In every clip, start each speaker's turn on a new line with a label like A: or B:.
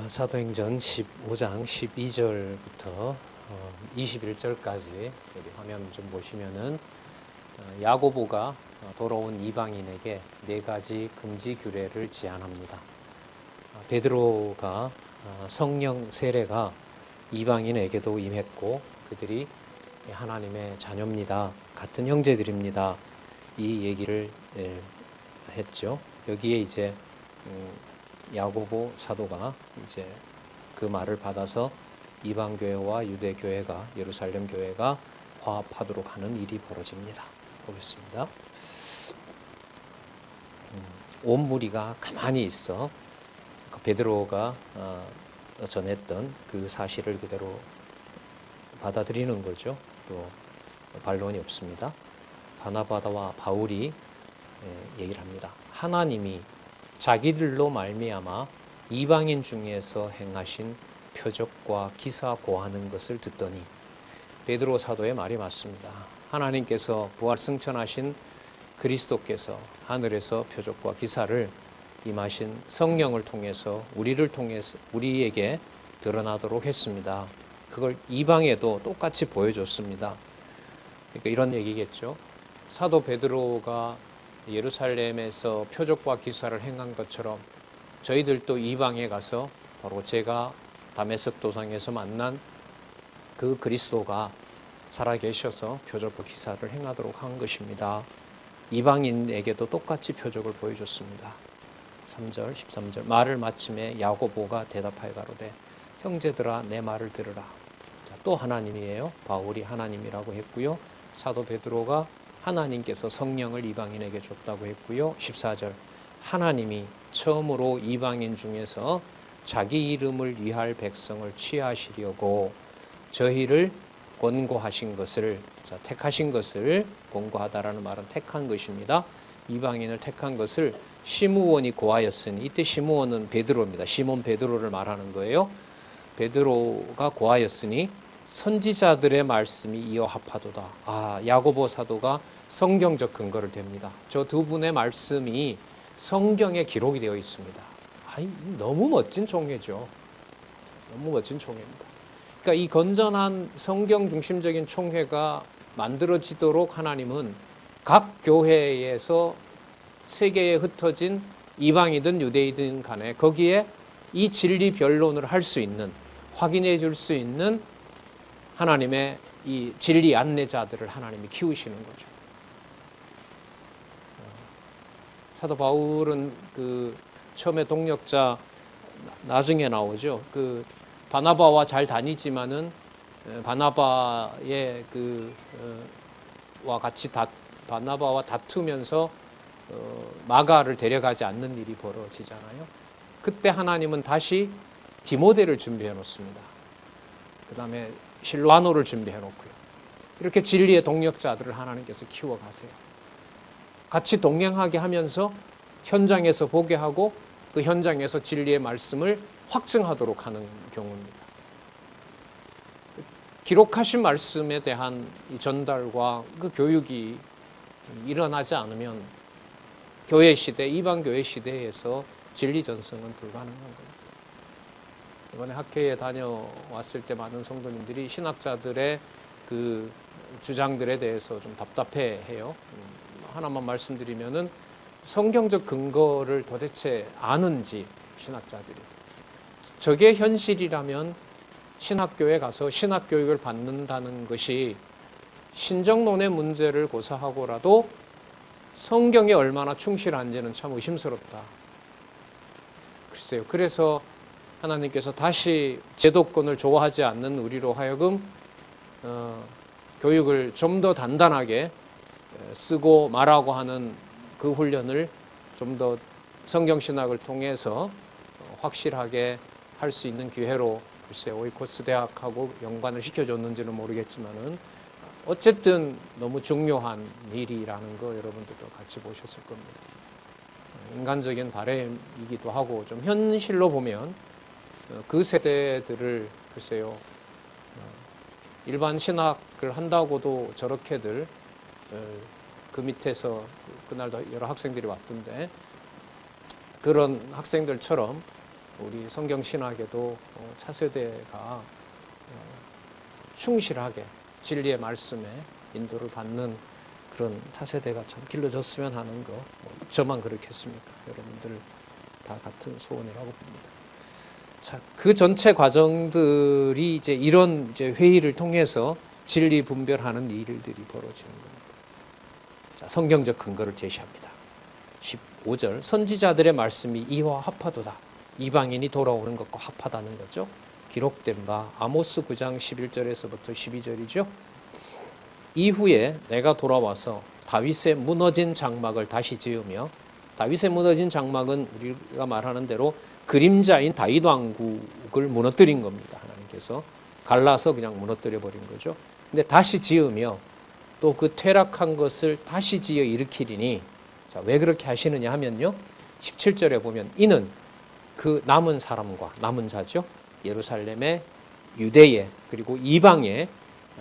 A: 사도행전 15장 12절부터 21절까지 여기 화면 좀 보시면은 야고보가 돌아온 이방인에게 네 가지 금지 규례를 제안합니다. 베드로가 성령 세례가 이방인에게도 임했고 그들이 하나님의 자녀입니다. 같은 형제들입니다. 이 얘기를 했죠. 여기에 이제 야고보 사도가 이제 그 말을 받아서 이방 교회와 유대 교회가 예루살렘 교회가 화합하도록 하는 일이 벌어집니다. 보겠습니다. 온 무리가 가만히 있어 베드로가 전했던 그 사실을 그대로 받아들이는 거죠. 또 반론이 없습니다. 바나바와 바울이 얘기를 합니다. 하나님이 자기들로 말미암아 이방인 중에서 행하신 표적과 기사 고하는 것을 듣더니, 베드로 사도의 말이 맞습니다. 하나님께서 부활 승천하신 그리스도께서 하늘에서 표적과 기사를 임하신 성령을 통해서 우리에게 드러나도록 했습니다. 그걸 이방에도 똑같이 보여줬습니다. 그러니까 이런 얘기겠죠. 사도 베드로가 예루살렘에서 표적과 기사를 행한 것처럼 저희들도 이방에 가서 바로 제가 다메섹 도상에서 만난 그 그리스도가 살아계셔서 표적과 기사를 행하도록 한 것입니다. 이방인에게도 똑같이 표적을 보여줬습니다. 3절, 13절 말을 마침에 야고보가 대답하여 가로되 형제들아 내 말을 들으라. 또 하나님이에요. 바울이 하나님이라고 했고요. 사도 베드로가 하나님께서 성령을 이방인에게 줬다고 했고요. 14절 하나님이 처음으로 이방인 중에서 자기 이름을 위할 백성을 취하시려고 저희를 권고하신 것을, 택하신 것을, 권고하다라는 말은 택한 것입니다. 이방인을 택한 것을 시므온이 고하였으니, 이때 시므온은 베드로입니다. 시몬 베드로를 말하는 거예요. 베드로가 고하였으니 선지자들의 말씀이 이어 합하도다. 야고보 사도가 성경적 근거를 댑니다. 저 두 분의 말씀이 성경에 기록이 되어 있습니다. 너무 멋진 총회죠. 너무 멋진 총회입니다. 그러니까 이 건전한 성경 중심적인 총회가 만들어지도록 하나님은 각 교회에서 세계에 흩어진 이방이든 유대이든 간에 거기에 이 진리 변론을 할 수 있는, 확인해 줄 수 있는 하나님의 이 진리 안내자들을 하나님이 키우시는 거죠. 사도 바울은 그 처음에 동역자 나중에 나오죠. 그 바나바와 잘 다니지만은 바나바의 와 같이 바나바와 다투면서 마가를 데려가지 않는 일이 벌어지잖아요. 그때 하나님은 다시 디모데를 준비해 놓습니다. 그 다음에 실와노를 준비해 놓고요. 이렇게 진리의 동역자들을 하나님께서 키워가세요. 같이 동행하게 하면서 현장에서 보게 하고 그 현장에서 진리의 말씀을 확증하도록 하는 경우입니다. 기록하신 말씀에 대한 이 전달과 그 교육이 일어나지 않으면 교회 시대, 이방 교회 시대에서 진리 전승은 불가능한 겁니다. 이번에 학회에 다녀왔을 때 많은 성도님들이 신학자들의 그 주장들에 대해서 좀 답답해해요. 하나만 말씀드리면은 성경적 근거를 도대체 아는지 신학자들이, 저게 현실이라면 신학교에 가서 신학교육을 받는다는 것이 신정론의 문제를 고사하고라도 성경에 얼마나 충실한지는 참 의심스럽다. 글쎄요. 그래서 하나님께서 다시 제도권을 좋아하지 않는 우리로 하여금 교육을 좀 더 단단하게 쓰고 말하고 하는 그 훈련을 좀 더 성경신학을 통해서 확실하게 할 수 있는 기회로 글쎄요, 오이코스 대학하고 연관을 시켜줬는지는 모르겠지만은 어쨌든 너무 중요한 일이라는 거 여러분들도 같이 보셨을 겁니다. 인간적인 바람이기도 하고 좀 현실로 보면 그 세대들을 글쎄요, 일반 신학을 한다고도 저렇게들 그 밑에서 그날도 여러 학생들이 왔던데 그런 학생들처럼 우리 성경 신학에도 차세대가 충실하게 진리의 말씀에 인도를 받는 그런 차세대가 참 길러졌으면 하는 거, 저만 그렇겠습니까? 여러분들 다 같은 소원이라고 봅니다. 자, 그 전체 과정들이 이제 이런 이제 회의를 통해서 진리 분별하는 일들이 벌어지는 겁니다. 자, 성경적 근거를 제시합니다. 15절, 선지자들의 말씀이 이와 합하도다. 이방인이 돌아오는 것과 합하다는 거죠. 기록된 바 아모스 9장 11절에서부터 12절이죠. 이후에 내가 돌아와서 다윗의 무너진 장막을 다시 지으며, 다윗의 무너진 장막은 우리가 말하는 대로 그림자인 다윗 왕국을 무너뜨린 겁니다. 하나님께서 갈라서 그냥 무너뜨려 버린 거죠. 근데 다시 지으며 또 그 퇴락한 것을 다시 지어 일으키리니, 자, 왜 그렇게 하시느냐 하면요, 17절에 보면 이는 그 남은 사람과, 남은 자죠, 예루살렘의, 유대의, 그리고 이방의,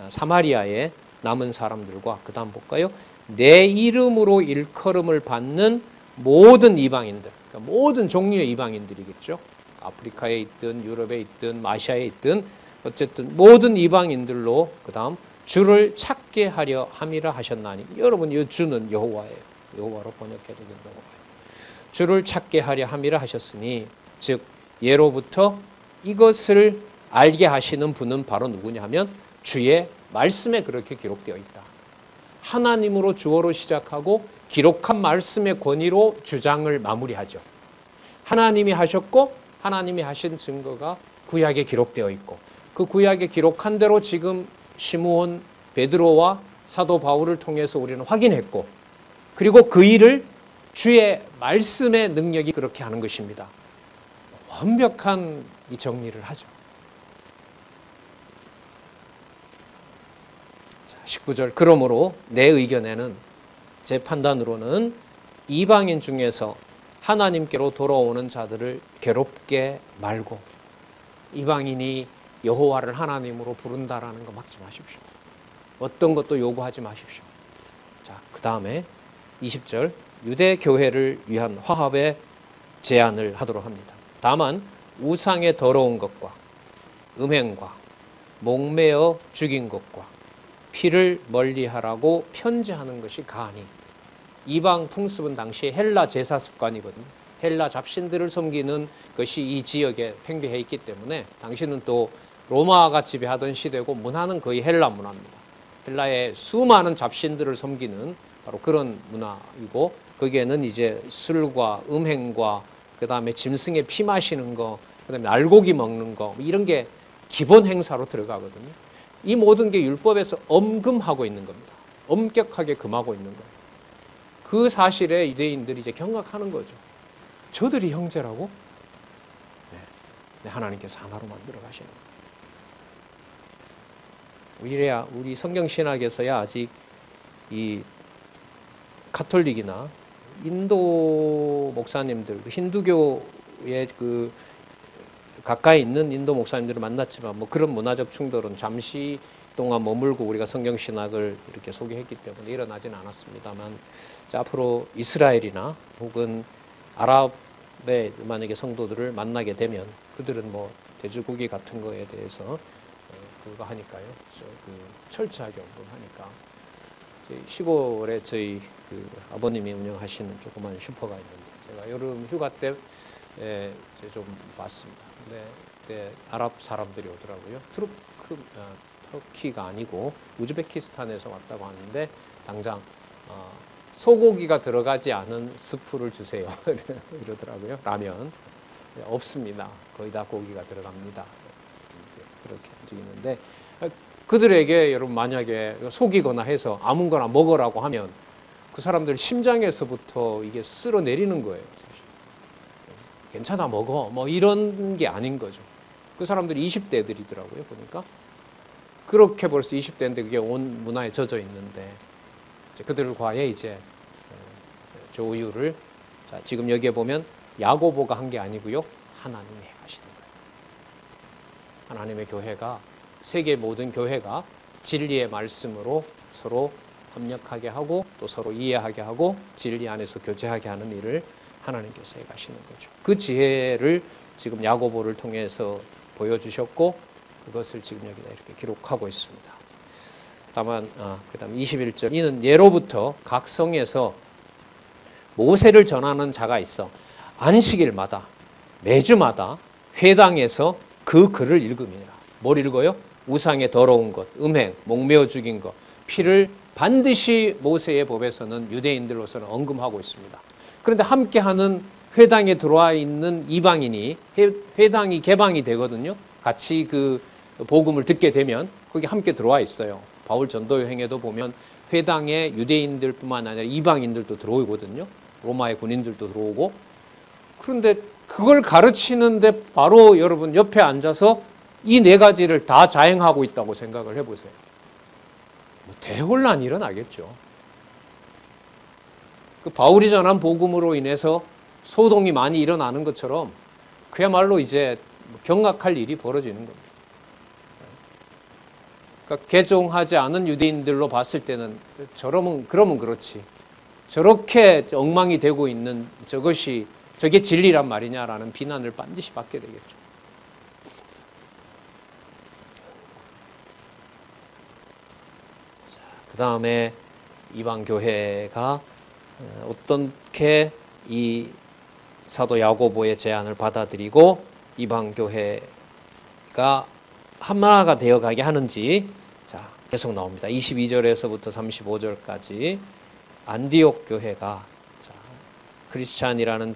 A: 사마리아의 남은 사람들과, 그 다음 볼까요? 내 이름으로 일컬음을 받는 모든 이방인들, 그러니까 모든 종류의 이방인들이겠죠. 아프리카에 있든 유럽에 있든 마시아에 있든 어쨌든 모든 이방인들로, 그 다음 주를 찾게 하려 함이라 하셨나니, 여러분 이 주는 여호와예요. 여호와로 번역해도 된다고 봐요. 주를 찾게 하려 함이라 하셨으니, 즉 예로부터 이것을 알게 하시는 분은 바로 누구냐 하면 주의 말씀에 그렇게 기록되어 있다. 하나님으로 주어로 시작하고 기록한 말씀의 권위로 주장을 마무리하죠. 하나님이 하셨고 하나님이 하신 증거가 구약에 기록되어 있고, 그 구약에 기록한 대로 지금 시므온, 베드로와 사도 바울을 통해서 우리는 확인했고, 그리고 그 일을 주의 말씀의 능력이 그렇게 하는 것입니다. 완벽한 이 정리를 하죠. 19절, 그러므로 내 의견에는, 제 판단으로는 이방인 중에서 하나님께로 돌아오는 자들을 괴롭게 말고, 이방인이 여호와를 하나님으로 부른다라는 거 막지 마십시오. 어떤 것도 요구하지 마십시오. 자, 그 다음에 20절, 유대 교회를 위한 화합의 제안을 하도록 합니다. 다만 우상의 더러운 것과 음행과 목매어 죽인 것과 피를 멀리하라고 편지하는 것이 가하니, 이방 풍습은 당시 헬라 제사 습관이거든요. 헬라 잡신들을 섬기는 것이 이 지역에 팽배해 있기 때문에, 당시는 또 로마가 지배하던 시대고 문화는 거의 헬라 문화입니다. 헬라의 수많은 잡신들을 섬기는 바로 그런 문화이고, 거기에는 이제 술과 음행과 그 다음에 짐승의 피 마시는 거, 그 다음에 알고기 먹는 거, 이런 게 기본 행사로 들어가거든요. 이 모든 게 율법에서 엄금하고 있는 겁니다. 엄격하게 금하고 있는 거예요. 그 사실에 유대인들이 이제 경악하는 거죠. 저들이 형제라고? 네, 하나님께서 하나로 만들어 가시는 거예요. 우리 성경신학에서야 아직 이 가톨릭이나 인도 목사님들, 힌두교의 그 가까이 있는 인도 목사님들을 만났지만, 뭐 그런 문화적 충돌은 잠시 동안 머물고 우리가 성경신학을 이렇게 소개했기 때문에 일어나지는 않았습니다만, 앞으로 이스라엘이나 혹은 아랍의 만약에 성도들을 만나게 되면 그들은 뭐 돼지고기 같은 거에 대해서 그거 하니까요, 그 철저하게 언급하니까, 시골에 저희 그 아버님이 운영하시는 조그만 슈퍼가 있는데, 제가 여름 휴가 때 좀 봤습니다. 근데 그때 아랍 사람들이 오더라고요. 터키가 아니고 우즈베키스탄에서 왔다고 하는데, 당장 소고기가 들어가지 않은 스프를 주세요. 이러더라고요. 라면 없습니다. 거의 다 고기가 들어갑니다. 그렇게 움직이는데, 그들에게 여러분 만약에 속이거나 해서 아무거나 먹으라고 하면 그 사람들 심장에서부터 이게 쓸어내리는 거예요. 괜찮아 먹어, 뭐 이런 게 아닌 거죠. 그 사람들이 20대들이더라고요. 보니까 그렇게 벌써 20대인데 그게 온 문화에 젖어 있는데, 그들과의 이제 조율을, 자, 지금 여기에 보면 야고보가 한 게 아니고요, 하나님이 하시는 거예요. 하나님의 교회가, 세계 모든 교회가 진리의 말씀으로 서로 협력하게 하고 또 서로 이해하게 하고 진리 안에서 교제하게 하는 일을 하나님께서 해가시는 거죠. 그 지혜를 지금 야고보를 통해서 보여주셨고 그것을 지금 여기다 이렇게 기록하고 있습니다. 다만 그다음 21절 이는 예로부터 각 성에서 모세를 전하는 자가 있어 안식일마다 매주마다 회당에서 그 글을 읽음이니라. 뭘 읽어요? 우상의 더러운 것, 음행, 목매어 죽인 것, 피를 반드시 모세의 법에서는 유대인들로서는 언급하고 있습니다. 그런데 함께하는 회당에 들어와 있는 이방인이 회당이 개방이 되거든요. 같이 그 복음을 듣게 되면 거기 함께 들어와 있어요. 바울 전도 여행에도 보면 회당에 유대인들뿐만 아니라 이방인들도 들어오거든요. 로마의 군인들도 들어오고. 그런데 그걸 가르치는데 바로 여러분 옆에 앉아서 이 네 가지를 다 자행하고 있다고 생각을 해보세요. 대혼란이 일어나겠죠. 그 바울이 전한 복음으로 인해서 소동이 많이 일어나는 것처럼 그야말로 이제 경악할 일이 벌어지는 겁니다. 그러니까 개종하지 않은 유대인들로 봤을 때는 그러면 그렇지. 저렇게 엉망이 되고 있는 저게 진리란 말이냐라는 비난을 반드시 받게 되겠죠. 그 다음에 이방교회가 어떻게 이 사도 야고보의 제안을 받아들이고 이방교회가 하나가 되어가게 하는지 자 계속 나옵니다. 22절에서부터 35절까지 안디옥 교회가 크리스찬이라는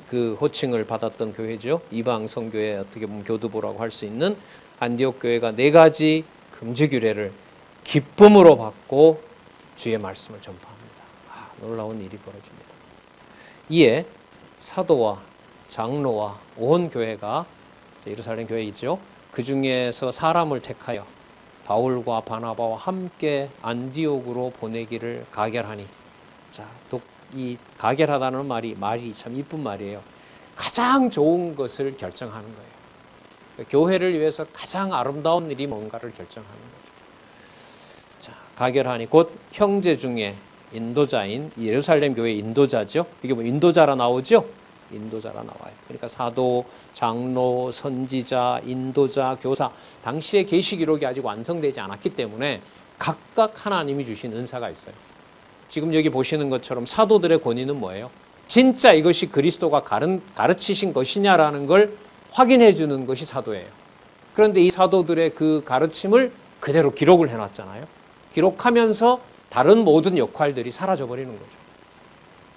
A: 그 호칭을 받았던 교회죠. 이방 선교의 어떻게 보면 교두보라고 할 수 있는 안디옥 교회가 네 가지 금지 규례를 기쁨으로 받고 주의 말씀을 전파합니다. 놀라운 일이 벌어집니다. 이에 사도와 장로와 온 교회가 예루살렘 교회이죠. 그 중에서 사람을 택하여 바울과 바나바와 함께 안디옥으로 보내기를 가결하니 이 가결하다는 말이 참 이쁜 말이에요. 가장 좋은 것을 결정하는 거예요. 교회를 위해서 가장 아름다운 일이 뭔가를 결정하는 거죠. 가결하니 곧 형제 중에 인도자인 예루살렘 교회 인도자죠. 이게 뭐 인도자라 나오죠? 인도자라 나와요. 그러니까 사도, 장로, 선지자, 인도자, 교사. 당시에 계시 기록이 아직 완성되지 않았기 때문에 각각 하나님이 주신 은사가 있어요. 지금 여기 보시는 것처럼 사도들의 권위는 뭐예요? 진짜 이것이 그리스도가 가르치신 것이냐라는 걸 확인해 주는 것이 사도예요. 그런데 이 사도들의 그 가르침을 그대로 기록을 해놨잖아요. 기록하면서 다른 모든 역할들이 사라져버리는 거죠.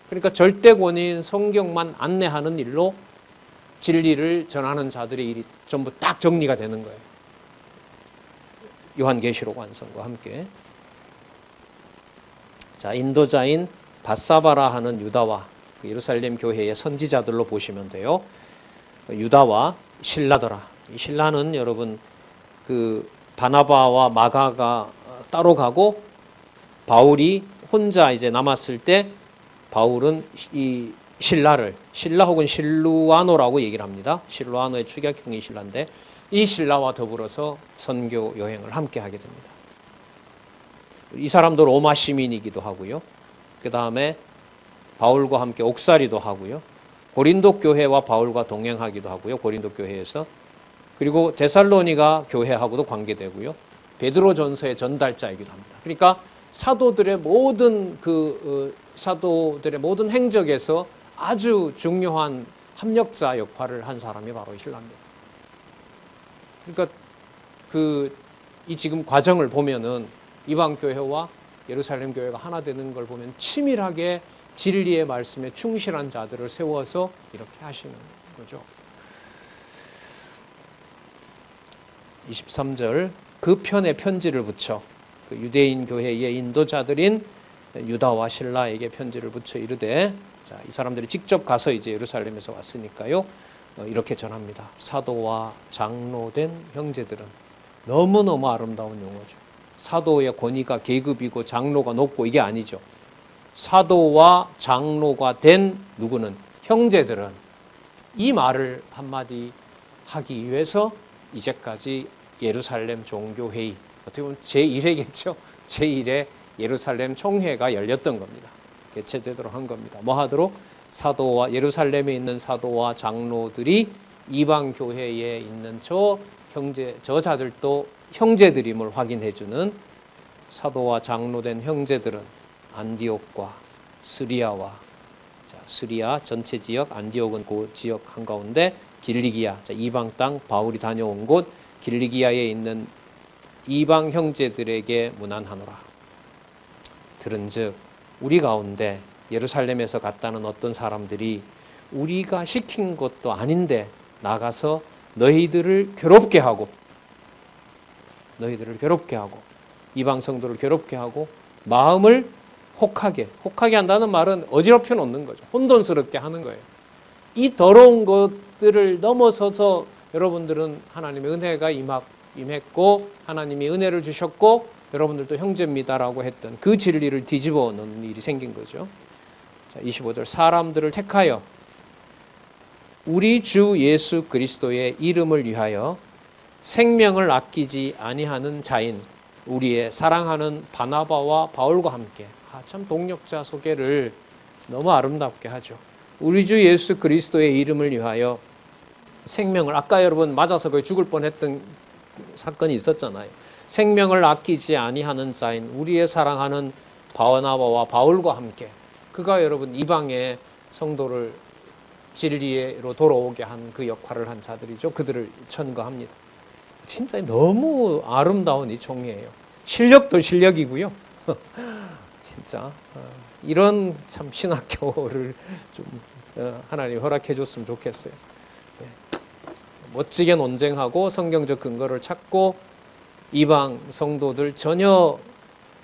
A: 그러니까 절대 권위인 성경만 안내하는 일로 진리를 전하는 자들의 일이 전부 딱 정리가 되는 거예요. 요한계시록 완성과 함께. 인도자인 바사바라 하는 유다와 예루살렘 교회의 선지자들로 보시면 돼요. 유다와 실라더라. 이 실라는 여러분 그 바나바와 마가가 따로 가고 바울이 혼자 이제 남았을 때 바울은 이 신라 혹은 실루아노라고 얘기를 합니다. 실루아노의 축약형이 신라인데 이 신라와 더불어서 선교 여행을 함께 하게 됩니다. 이 사람도 로마 시민이기도 하고요. 그 다음에 바울과 함께 옥살이도 하고요. 고린도 교회와 바울과 동행하기도 하고요. 고린도 교회에서. 그리고 데살로니가 교회하고도 관계되고요. 베드로전서의 전달자이기도 합니다. 그러니까 사도들의 모든 행적에서 아주 중요한 협력자 역할을 한 사람이 바로 신라입니다. 그러니까 이 지금 과정을 보면은 이방 교회와 예루살렘 교회가 하나 되는 걸 보면 치밀하게 진리의 말씀에 충실한 자들을 세워서 이렇게 하시는 거죠. 23절 그 편에 편지를 붙여 그 유대인 교회의 인도자들인 유다와 실라에게 편지를 붙여 이르되 이 사람들이 직접 가서 이제 예루살렘에서 왔으니까요. 이렇게 전합니다. 사도와 장로된 형제들은 너무너무 아름다운 용어죠. 사도의 권위가 계급이고 장로가 높고 이게 아니죠. 사도와 장로가 된 누구는 형제들은 이 말을 한마디 하기 위해서 이제까지 예루살렘 종교회의 어떻게 보면 제1회겠죠. 제1회 예루살렘 총회가 열렸던 겁니다. 개최되도록 한 겁니다. 뭐 하도록? 사도와 예루살렘에 있는 사도와 장로들이 이방 교회에 있는 저 자들도 형제들임을 확인해 주는 사도와 장로된 형제들은 안디옥과 스리아와 스리아 전체 지역, 안디옥은 그 지역 한가운데 길리기아, 이방 땅 바울이 다녀온 곳 길리기아에 있는 이방 형제들에게 문안하노라. 들은즉 우리 가운데 예루살렘에서 갔다는 어떤 사람들이 우리가 시킨 것도 아닌데 나가서 너희들을 괴롭게 하고 이방 성도를 괴롭게 하고 마음을 혹하게 한다는 말은 어지럽혀 놓는 거죠. 혼돈스럽게 하는 거예요. 이 더러운 것들을 넘어서서 여러분들은 하나님의 은혜가 임했고 하나님이 은혜를 주셨고 여러분들도 형제입니다라고 했던 그 진리를 뒤집어 놓는 일이 생긴 거죠. 자, 25절 사람들을 택하여 우리 주 예수 그리스도의 이름을 위하여 생명을 아끼지 아니하는 자인 우리의 사랑하는 바나바와 바울과 함께 참 동력자 소개를 너무 아름답게 하죠. 우리 주 예수 그리스도의 이름을 위하여 생명을 아까 여러분 맞아서 거의 죽을 뻔했던 사건이 있었잖아요. 생명을 아끼지 아니하는 자인 우리의 사랑하는 바나바와 바울과 함께 그가 여러분 이방의 성도를 진리로 돌아오게 한 그 역할을 한 자들이죠. 그들을 천거합니다. 진짜 너무 아름다운 이 총회예요. 실력도 실력이고요. 진짜 이런 참 신학교를 좀 하나님 허락해 줬으면 좋겠어요. 멋지게 논쟁하고 성경적 근거를 찾고 이방 성도들 전혀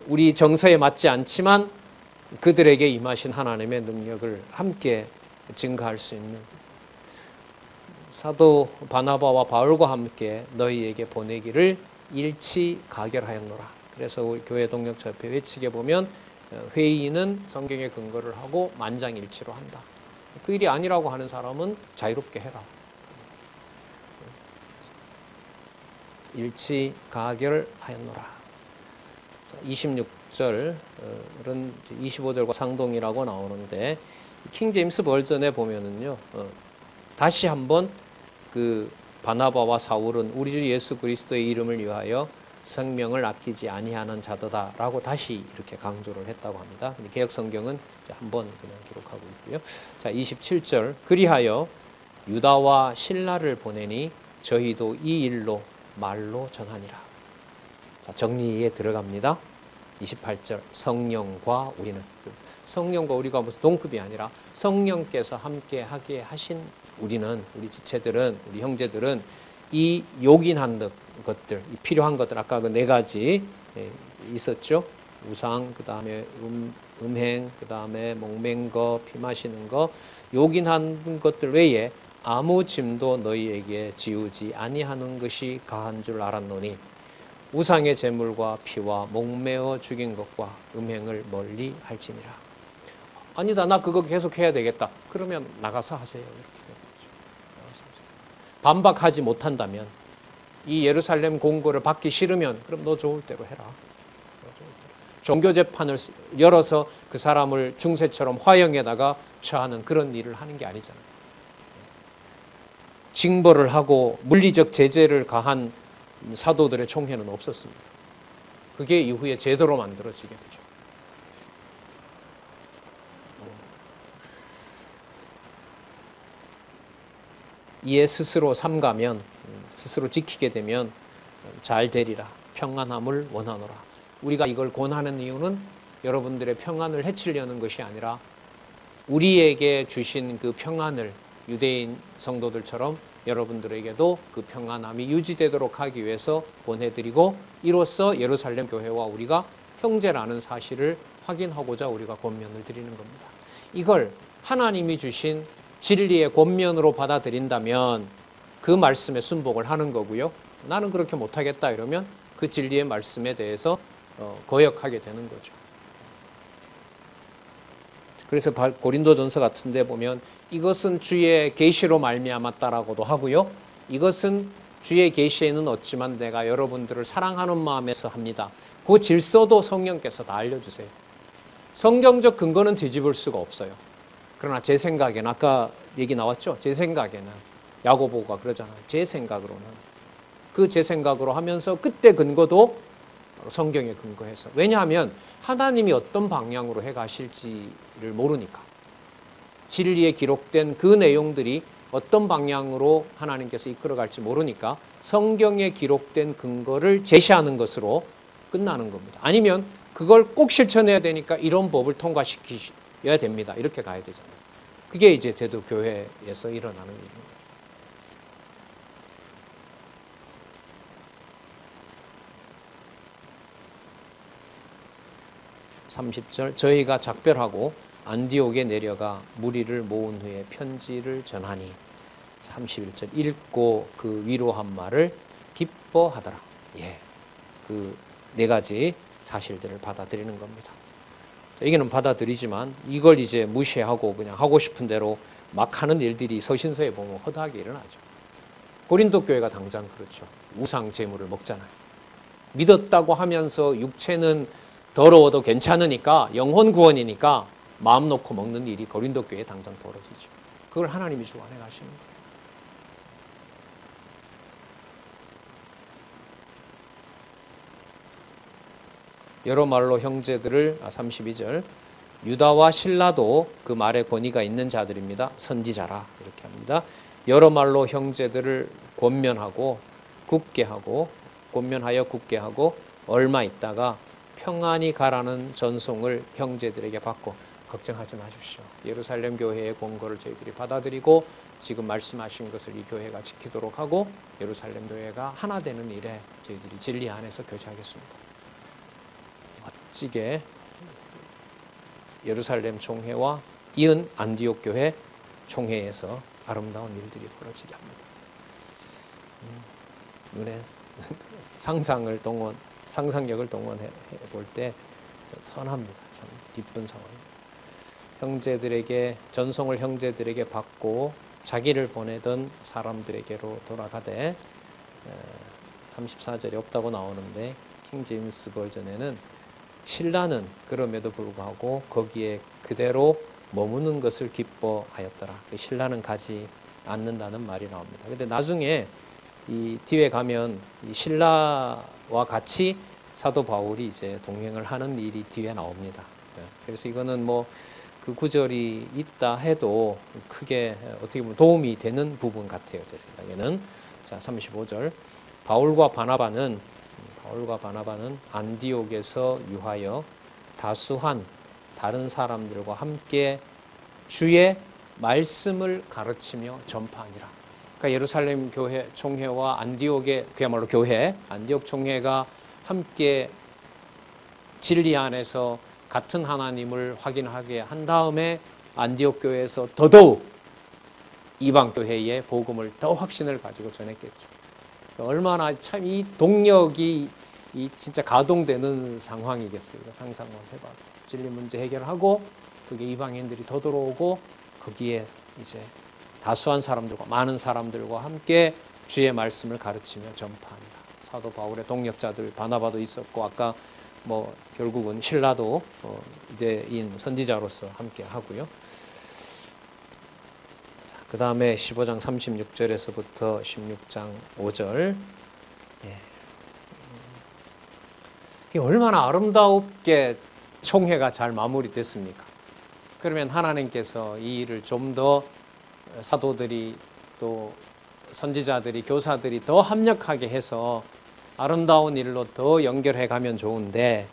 A: 우리 정서에 맞지 않지만 그들에게 임하신 하나님의 능력을 함께 증거할 수 있는 사도 바나바와 바울과 함께 너희에게 보내기를 일치가결하였노라. 그래서 우리 교회 동력자협회 외치게 보면 회의는 성경의 근거를 하고 만장일치로 한다. 그 일이 아니라고 하는 사람은 자유롭게 해라. 일치가결하였노라. 26절은 25절과 상동이라고 나오는데 킹 제임스 버전에 보면은요 다시 한번 그 바나바와 사울은 우리 주 예수 그리스도의 이름을 위하여 생명을 아끼지 아니하는 자들다라고 다시 이렇게 강조를 했다고 합니다. 근데 개역 성경은 한번 그냥 기록하고 있고요. 자 27절 그리하여 유다와 실라를 보내니 저희도 이 일로 말로 전하니라. 자 정리에 들어갑니다. 28절 성령과 우리는 성령과 우리가 무슨 동급이 아니라 성령께서 함께 하게 하신 우리는 우리 지체들은 우리 형제들은 이 요긴한 것들 이 필요한 것들 아까 그 네 가지 있었죠. 우상 그다음에 음행 그다음에 목맨 거 피 마시는 거 요긴한 것들 외에 아무 짐도 너희에게 지우지 아니하는 것이 가한 줄 알았노니 우상의 제물과 피와 목매어 죽인 것과 음행을 멀리 할지니라. 아니다 나 그거 계속 해야 되겠다. 그러면 나가서 하세요. 이렇게 반박하지 못한다면 이 예루살렘 공고를 받기 싫으면 그럼 너 좋을 대로 해라. 종교 재판을 열어서 그 사람을 중세처럼 화형에다가 처하는 그런 일을 하는 게 아니잖아요. 징벌을 하고 물리적 제재를 가한 사도들의 총회는 없었습니다. 그게 이후에 제도로 만들어지게 되죠. 이에 스스로 삼가면 스스로 지키게 되면 잘 되리라. 평안함을 원하노라. 우리가 이걸 권하는 이유는 여러분들의 평안을 해치려는 것이 아니라 우리에게 주신 그 평안을 유대인 성도들처럼 여러분들에게도 그 평안함이 유지되도록 하기 위해서 권해드리고 이로써 예루살렘 교회와 우리가 형제라는 사실을 확인하고자 우리가 권면을 드리는 겁니다. 이걸 하나님이 주신 진리의 권면으로 받아들인다면 그 말씀에 순복을 하는 거고요. 나는 그렇게 못하겠다 이러면 그 진리의 말씀에 대해서 거역하게 되는 거죠. 그래서 고린도전서 같은 데 보면 이것은 주의 계시로 말미암았다라고도 하고요. 이것은 주의 계시에는 없지만 내가 여러분들을 사랑하는 마음에서 합니다. 그 질서도 성령께서 다 알려주세요. 성경적 근거는 뒤집을 수가 없어요. 그러나 제 생각에는 아까 얘기 나왔죠? 제 생각에는 야고보가 그러잖아요. 제 생각으로는 그 제 생각으로 하면서 그때 근거도 성경에 근거해서 왜냐하면 하나님이 어떤 방향으로 해가실지를 모르니까 진리에 기록된 그 내용들이 어떤 방향으로 하나님께서 이끌어갈지 모르니까 성경에 기록된 근거를 제시하는 것으로 끝나는 겁니다. 아니면 그걸 꼭 실천해야 되니까 이런 법을 통과시켜야 됩니다. 이렇게 가야 되잖아요. 그게 이제 대도교회에서 일어나는 일입니다. (30절) 저희가 작별하고 안디옥에 내려가 무리를 모은 후에 편지를 전하니 31절 읽고 그 위로한 말을 기뻐하더라. 예, 그 네 가지 사실들을 받아들이는 겁니다. 이게는 받아들이지만 이걸 이제 무시하고 그냥 하고 싶은 대로 막 하는 일들이 서신서에 보면 허다하게 일어나죠. 고린도 교회가 당장 그렇죠. 우상 제물을 먹잖아요. 믿었다고 하면서 육체는 더러워도 괜찮으니까 영혼 구원이니까 마음 놓고 먹는 일이 고린도 교회에 당장 벌어지죠. 그걸 하나님이 주관해 가시는 거예요. 여러 말로 형제들을 32절 유다와 실라도 그 말에 권위가 있는 자들입니다. 선지자라 이렇게 합니다. 여러 말로 형제들을 권면하여 굳게 하고 얼마 있다가 평안히 가라는 전송을 형제들에게 받고 걱정하지 마십시오. 예루살렘 교회의 권고를 저희들이 받아들이고 지금 말씀하신 것을 이 교회가 지키도록 하고 예루살렘 교회가 하나 되는 일에 저희들이 진리 안에서 교제하겠습니다. 멋지게 예루살렘 총회와 이은 안디옥 교회 총회에서 아름다운 일들이 벌어지게 합니다. 눈에 상상력을 동원해 볼 때 선합니다. 참 기쁜 상황입니다. 형제들에게 전송을 형제들에게 받고 자기를 보내던 사람들에게로 돌아가되 34절이 없다고 나오는데 킹 제임스 버전에는 신라는 그럼에도 불구하고 거기에 그대로 머무는 것을 기뻐하였더라. 신라는 가지 않는다는 말이 나옵니다. 그런데 나중에 이 뒤에 가면 이 신라와 같이 사도 바울이 이제 동행을 하는 일이 뒤에 나옵니다. 그래서 이거는 뭐 그 구절이 있다 해도 크게 어떻게 보면 도움이 되는 부분 같아요. 제 생각에는. 자, 35절. 바울과 바나바는 안디옥에서 유하여 다수한 다른 사람들과 함께 주의 말씀을 가르치며 전파하니라. 그러니까 예루살렘 교회 총회와 안디옥의 그야말로 교회, 안디옥 총회가 함께 진리 안에서 같은 하나님을 확인하게 한 다음에 안디옥 교회에서 더더욱 이방 교회의 복음을 더 확신을 가지고 전했겠죠. 얼마나 참 이 동력이 이 진짜 가동되는 상황이겠어요. 상상만 해봐도 진리 문제 해결하고 그게 이방인들이 더 들어오고 거기에 이제 다수한 사람들과 많은 사람들과 함께 주의 말씀을 가르치며 전파합니다. 사도 바울의 동력자들 바나바도 있었고 아까 뭐 결국은 신라도 이제인 선지자로서 함께 하고요. 그 다음에 15장 36절에서부터 16장 5절. 이게 얼마나 아름답게 총회가 잘 마무리됐습니까? 그러면 하나님께서 이 일을 좀 더 사도들이 또 선지자들이 교사들이 더 합력하게 해서 아름다운 일로 더 연결해 가면 좋은데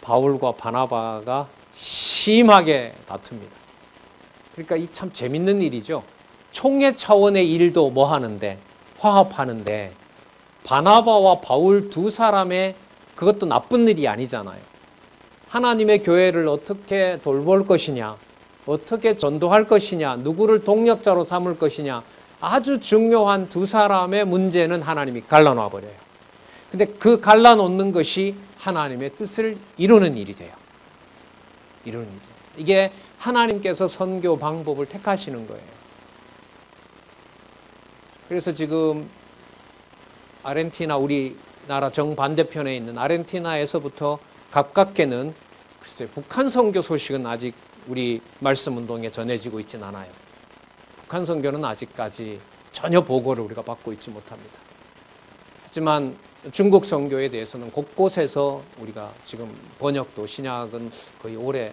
A: 바울과 바나바가 심하게 다툽니다. 그러니까 이 참 재밌는 일이죠. 총회 차원의 일도 뭐 하는데 화합하는데 바나바와 바울 두 사람의 그것도 나쁜 일이 아니잖아요. 하나님의 교회를 어떻게 돌볼 것이냐, 어떻게 전도할 것이냐, 누구를 동력자로 삼을 것이냐, 아주 중요한 두 사람의 문제는 하나님이 갈라놔 버려요. 근데 그 갈라놓는 것이 하나님의 뜻을 이루는 일이 돼요. 이루는 일이에요. 이게 하나님께서 선교 방법을 택하시는 거예요. 그래서 지금 아르헨티나 우리나라 정반대편에 있는 아르헨티나에서부터 가깝게는 글쎄 북한 선교 소식은 아직 우리 말씀 운동에 전해지고 있진 않아요. 북한 선교는 아직까지 전혀 보고를 우리가 받고 있지 못합니다. 하지만 중국 선교에 대해서는 곳곳에서 우리가 지금 번역도 신약은 거의 올해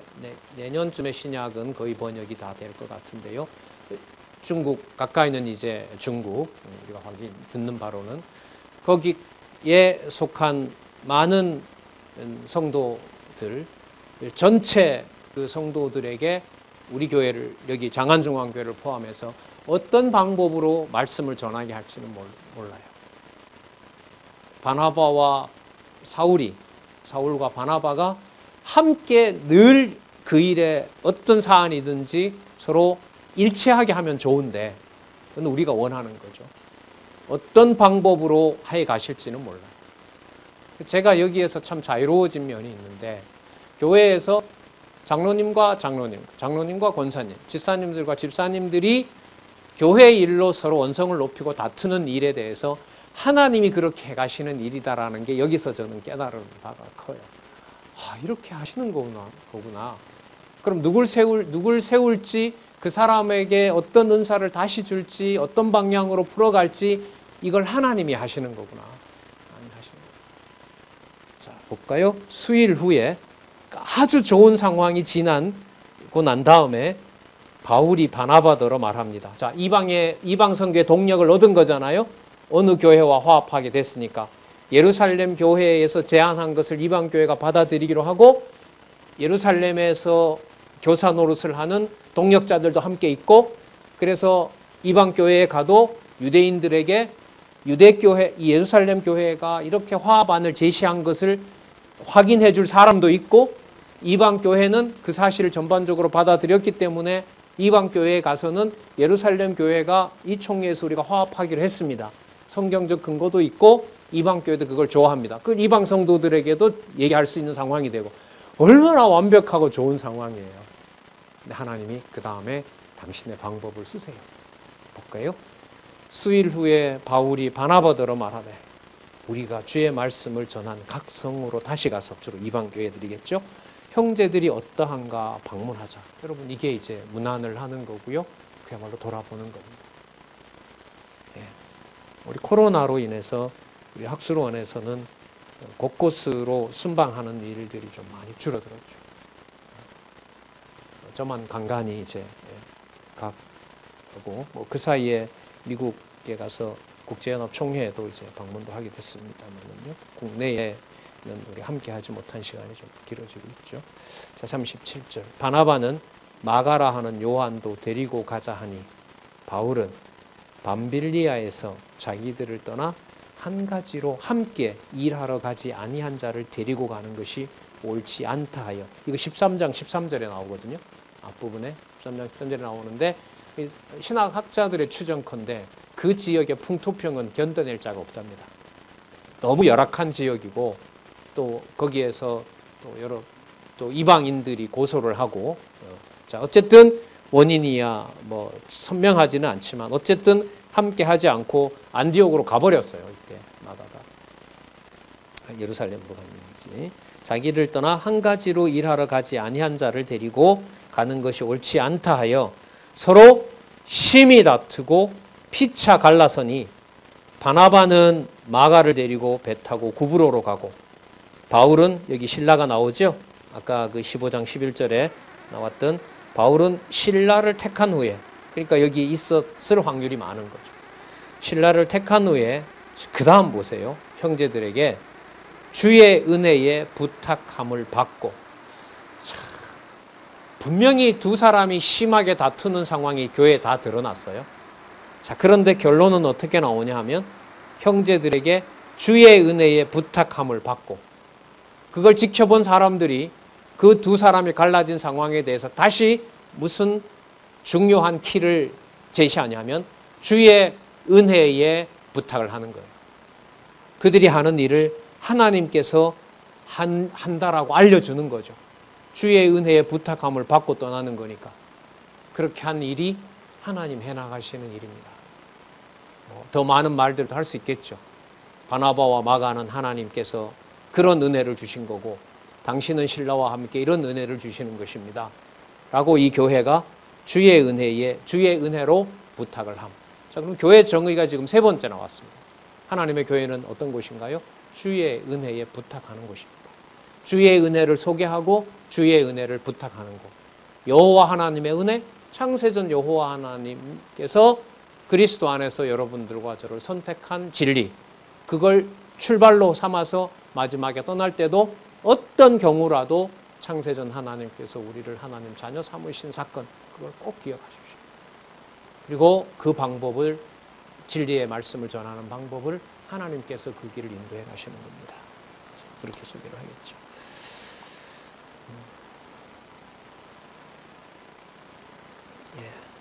A: 내년쯤에 신약은 거의 번역이 다 될 것 같은데요. 중국 가까이는 이제 중국 우리가 듣는 바로는 거기에 속한 많은 성도들 전체 그 성도들에게 우리 교회를 여기 장안중앙교회를 포함해서 어떤 방법으로 말씀을 전하게 할지는 몰라요. 바나바와 사울과 바나바가 함께 늘 그 일에 어떤 사안이든지 서로 일치하게 하면 좋은데 그건 우리가 원하는 거죠. 어떤 방법으로 해 가실지는 몰라요. 제가 여기에서 참 자유로워진 면이 있는데 교회에서 장로님과 권사님, 집사님들과 집사님들이 교회 일로 서로 원성을 높이고 다투는 일에 대해서 하나님이 그렇게 해 가시는 일이다라는 게 여기서 저는 깨달은 바가 커요. 이렇게 하시는 거구나. 그럼 누굴 세울지, 그 사람에게 어떤 은사를 다시 줄지, 어떤 방향으로 풀어갈지 이걸 하나님이 하시는 거구나. 자, 볼까요? 수일 후에 아주 좋은 상황이 지나고 난 다음에 바울이 바나바더러 말합니다. 자, 이방 선교의 동력을 얻은 거잖아요. 어느 교회와 화합하게 됐으니까 예루살렘 교회에서 제안한 것을 이방 교회가 받아들이기로 하고 예루살렘에서 교사 노릇을 하는 동력자들도 함께 있고 그래서 이방 교회에 가도 유대인들에게 유대교회, 이 예루살렘 교회가 이렇게 화합안을 제시한 것을 확인해 줄 사람도 있고 이방 교회는 그 사실을 전반적으로 받아들였기 때문에 이방 교회에 가서는 예루살렘 교회가 이 총회에서 우리가 화합하기로 했습니다. 성경적 근거도 있고 이방 교회도 그걸 좋아합니다. 그 이방 성도들에게도 얘기할 수 있는 상황이 되고 얼마나 완벽하고 좋은 상황이에요. 근데 하나님이 그 다음에 당신의 방법을 쓰세요. 볼까요? 수일 후에 바울이 바나바더러 말하되 우리가 주의 말씀을 전한 각 성으로 다시 가서 주로 이방 교회들이겠죠. 형제들이 어떠한가 방문하자. 여러분 이게 이제 문안을 하는 거고요. 그야말로 돌아보는 겁니다. 우리 코로나로 인해서 우리 학술원에서는 곳곳으로 순방하는 일들이 좀 많이 줄어들었죠. 저만 간간히 이제 가고 그 사이에 미국에 가서 국제연합 총회에도 이제 방문도 하게 됐습니다만요. 국내에는 우리 함께 하지 못한 시간이 좀 길어지고 있죠. 자, 37절. 바나바는 마가라 하는 요한도 데리고 가자 하니 바울은 밤빌리아에서 자기들을 떠나 한 가지로 함께 일하러 가지 아니한 자를 데리고 가는 것이 옳지 않다 하여. 이거 13장 13절에 나오거든요. 앞부분에 13장 13절에 나오는데 신학학자들의 추정컨대 그 지역의 풍토병은 견뎌낼 자가 없답니다. 너무 열악한 지역이고 또 거기에서 또 이방인들이 고소를 하고 자 어쨌든 원인이야 뭐 선명하지는 않지만 어쨌든 함께 하지 않고 안디옥으로 가버렸어요. 이때 마가가 예루살렘으로 갔는지 자기를 떠나 한 가지로 일하러 가지 아니한 자를 데리고 가는 것이 옳지 않다 하여 서로 심히 다투고 피차 갈라서니 바나바는 마가를 데리고 배 타고 구브로로 가고 바울은 여기 실라가 나오죠. 아까 그 15장 11절에 나왔던 바울은 실라를 택한 후에 그러니까 여기 있었을 확률이 많은 거죠. 실라를 택한 후에 그 다음 보세요. 형제들에게 주의 은혜에 부탁함을 받고 분명히 두 사람이 심하게 다투는 상황이 교회에 다 드러났어요. 자, 그런데 결론은 어떻게 나오냐 하면 형제들에게 주의 은혜에 부탁함을 받고 그걸 지켜본 사람들이 그 두 사람이 갈라진 상황에 대해서 다시 무슨 중요한 키를 제시하냐면 주의 은혜에 부탁을 하는 거예요. 그들이 하는 일을 하나님께서 한다라고 알려주는 거죠. 주의 은혜에 부탁함을 받고 떠나는 거니까. 그렇게 한 일이 하나님 해나가시는 일입니다. 더 많은 말들도 할 수 있겠죠. 바나바와 마가는 하나님께서 그런 은혜를 주신 거고 당신은 실라와 함께 이런 은혜를 주시는 것입니다. 라고 이 교회가 주의 은혜로 부탁을 함. 자, 그럼 교회 정의가 지금 세 번째 나왔습니다. 하나님의 교회는 어떤 곳인가요? 주의 은혜에 부탁하는 곳입니다. 주의 은혜를 소개하고 주의 은혜를 부탁하는 곳. 여호와 하나님의 은혜, 창세전 여호와 하나님께서 그리스도 안에서 여러분들과 저를 선택한 진리, 그걸 출발로 삼아서 마지막에 떠날 때도 어떤 경우라도 창세전 하나님께서 우리를 하나님 자녀 삼으신 사건, 그걸 꼭 기억하십시오. 그리고 그 방법을, 진리의 말씀을 전하는 방법을 하나님께서 그 길을 인도해 가시는 겁니다. 그렇게 소개를 하겠죠.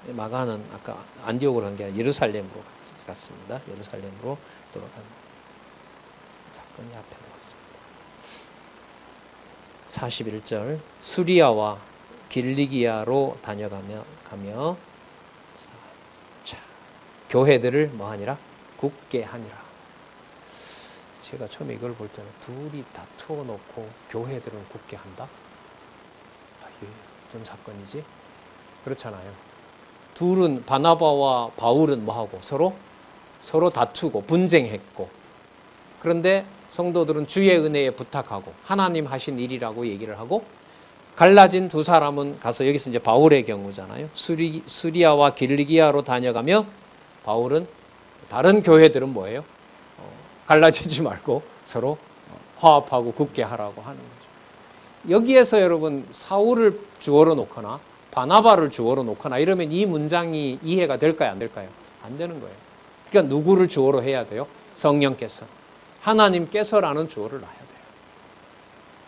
A: 마가는 아까 안디옥으로 간 게 아니라 예루살렘으로 갔습니다. 예루살렘으로 돌아간 사건이 앞에 나왔습니다. 41절 수리아와 길리기아로 다녀가며 교회들을 뭐하니라? 굳게 하니라. 제가 처음에 이걸 볼 때는 둘이 다투어 놓고 교회들은 굳게 한다? 이게 어떤 사건이지? 그렇잖아요. 둘은, 바나바와 바울은 뭐하고? 서로 다투고 분쟁했고, 그런데 성도들은 주의 은혜에 부탁하고 하나님 하신 일이라고 얘기를 하고, 갈라진 두 사람은 가서, 여기서 이제 바울의 경우잖아요. 수리아와 길리기아로 다녀가며, 바울은, 다른 교회들은 뭐예요? 갈라지지 말고 서로 화합하고 굳게 하라고 하는 거죠. 여기에서 여러분 사울을 주어로 놓거나 바나바를 주어로 놓거나 이러면 이 문장이 이해가 될까요? 안 될까요? 안 되는 거예요. 그러니까 누구를 주어로 해야 돼요? 성령께서, 하나님께서라는 주어를 놔야 돼요.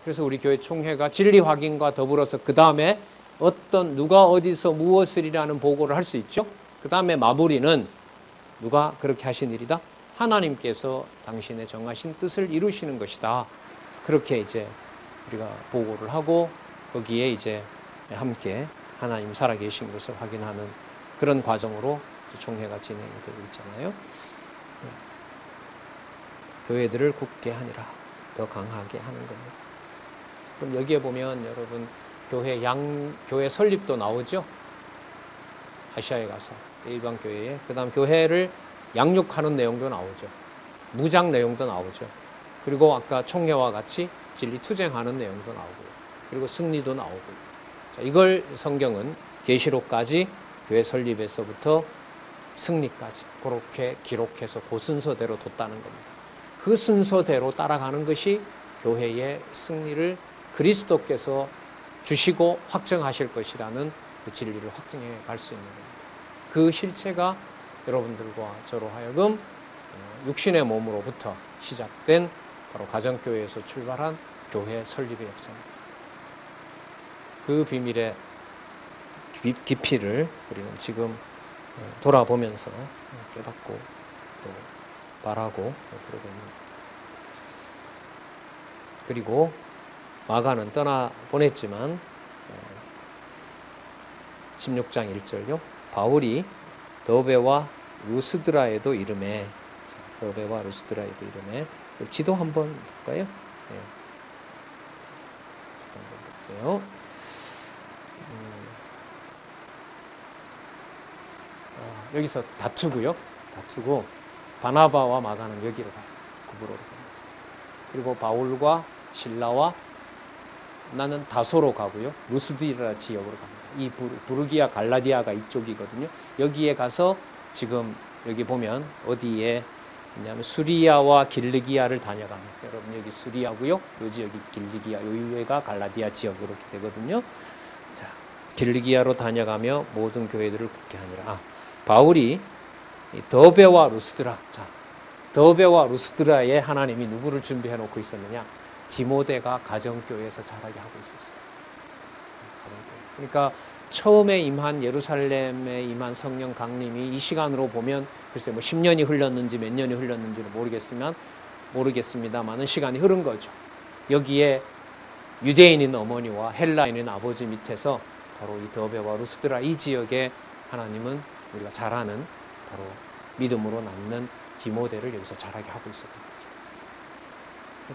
A: 그래서 우리 교회 총회가 진리 확인과 더불어서 그 다음에 누가 어디서 무엇을이라는 보고를 할 수 있죠. 그 다음에 마무리는 누가 그렇게 하신 일이다? 하나님께서 당신의 정하신 뜻을 이루시는 것이다. 그렇게 이제 우리가 보고를 하고 거기에 이제 함께 하나님 살아계신 것을 확인하는 그런 과정으로 총회가 진행이 되고 있잖아요. 교회들을 굳게 하니라, 더 강하게 하는 겁니다. 그럼 여기에 보면 여러분 교회 설립도 나오죠. 아시아에 가서 일반 교회에, 그다음 교회를 양육하는 내용도 나오죠. 무장 내용도 나오죠. 그리고 아까 총회와 같이 진리 투쟁하는 내용도 나오고요. 그리고 승리도 나오고요. 자, 이걸 성경은 계시록까지 교회 설립에서부터 승리까지 그렇게 기록해서 그 순서대로 뒀다는 겁니다. 그 순서대로 따라가는 것이 교회의 승리를 그리스도께서 주시고 확정하실 것이라는 그 진리를 확정해 갈 수 있는 겁니다. 그 실체가 여러분들과 저로 하여금 육신의 몸으로부터 시작된 바로 가정교회에서 출발한 교회 설립의 역사입니다. 그 비밀의 깊이를 우리는 지금 돌아보면서 깨닫고 또 바라고 그러고 있는 겁니다. 그리고 마가는 떠나보냈지만 16장 1절요. 바울이 더베와 루스드라에도 이름에, 더베와 루스드라에도 이름에, 지도 한번 볼까요? 네. 지도 한번 볼게요. 여기서 다투고 바나바와 마가는 여기로 가요. 구브로로 갑니다. 그리고 바울과 실라와 나는 다소로 가고요. 루스드라 지역으로 갑니다. 이 부르기아 갈라디아가 이쪽이거든요. 여기에 가서 지금 여기 보면 어디에 있냐면 수리아와 길리기아를 다녀가면, 여러분 여기 수리아고요. 요 지역이 길리기아, 요 위에가 갈라디아 지역으로 되거든요. 자, 길리기아로 다녀가며 모든 교회들을 굳게 하니라. 바울이 더베와 루스드라, 자, 더베와 루스드라에 하나님이 누구를 준비해 놓고 있었느냐? 디모데가 가정교회에서 자라게 하고 있었어요. 그러니까 처음에 임한, 예루살렘에 임한 성령 강림이 이 시간으로 보면 글쎄 뭐 10년이 흘렀는지 몇 년이 흘렀는지는 모르겠습니다만은 시간이 흐른 거죠. 여기에 유대인인 어머니와 헬라인인 아버지 밑에서 바로 이 더베와 루스드라 이 지역에 하나님은 우리가 잘 아는 바로 믿음으로 낳는 디모데를 여기서 자라게 하고 있었던 거죠.